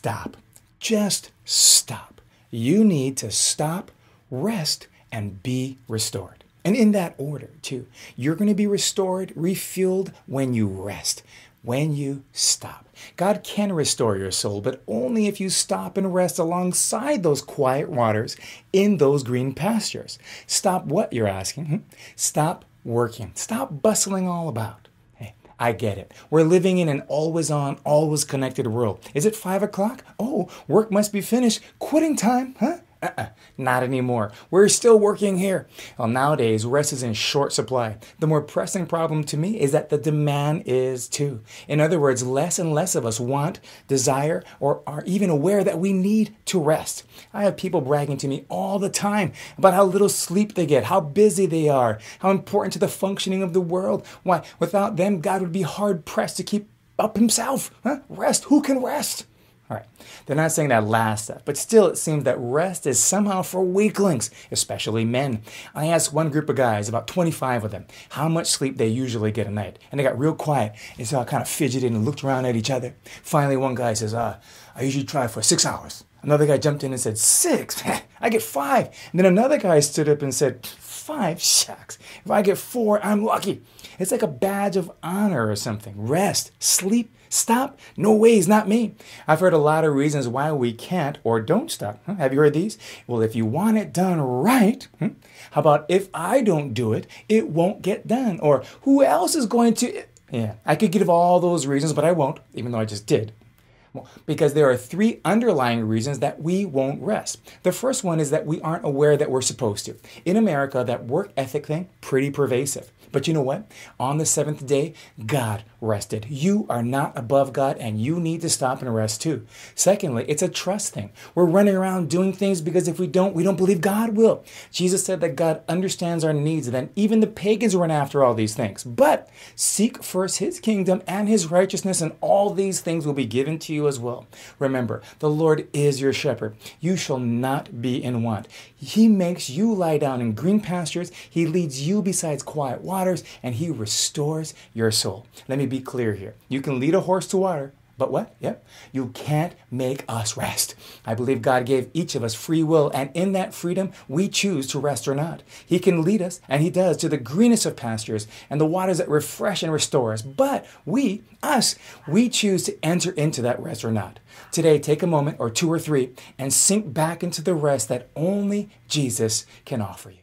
stop. Just stop. You need to stop, rest, and be restored. And in that order, too. You're going to be restored, refueled when you rest, when you stop. God can restore your soul, but only if you stop and rest alongside those quiet waters in those green pastures. Stop what, you're asking? Stop working. Stop bustling all about. Hey, I get it. We're living in an always-on, always-connected world. Is it 5 o'clock? Oh, work must be finished. Quitting time, huh? Not anymore. We're still working here. Well, nowadays, rest is in short supply. The more pressing problem to me is that the demand is too. In other words, less and less of us want, desire, or are even aware that we need to rest. I have people bragging to me all the time about how little sleep they get, how busy they are, how important to the functioning of the world. Why, without them, God would be hard-pressed to keep up himself. Rest. Who can rest? All right, they're not saying that last step, but still it seems that rest is somehow for weaklings, especially men. I asked one group of guys, about 25 of them, how much sleep they usually get a night. And they got real quiet, and so I kind of fidgeted and looked around at each other. Finally, one guy says, I usually try for 6 hours. Another guy jumped in and said, 6? I get 5. And then another guy stood up and said, 5? Shucks. If I get 4, I'm lucky. It's like a badge of honor or something. Rest, sleep, stop? No ways, not me. I've heard a lot of reasons why we can't or don't stop. Have you heard these? Well, if you want it done right, how about if I don't do it, it won't get done? Or who else is going to? Yeah, I could give all those reasons, but I won't, even though I just did. Well, because there are 3 underlying reasons that we won't rest. The first one is that we aren't aware that we're supposed to. In America, that work ethic thing, pretty pervasive. But you know what? On the 7th day, God rested. You are not above God, and you need to stop and rest too. Secondly, it's a trust thing. We're running around doing things because if we don't believe God will. Jesus said that God understands our needs, and that even the pagans run after all these things. But seek first his kingdom and his righteousness, and all these things will be given to you as well. Remember, the Lord is your shepherd. You shall not be in want. He makes you lie down in green pastures. He leads you beside quiet waters, and he restores your soul. Let me be clear here. You can lead a horse to water, but what? Yep. You can't make us rest. I believe God gave each of us free will, and in that freedom, we choose to rest or not. He can lead us, and he does, to the greenest of pastures and the waters that refresh and restore us. But we choose to enter into that rest or not. Today, take a moment or 2 or 3 and sink back into the rest that only Jesus can offer you.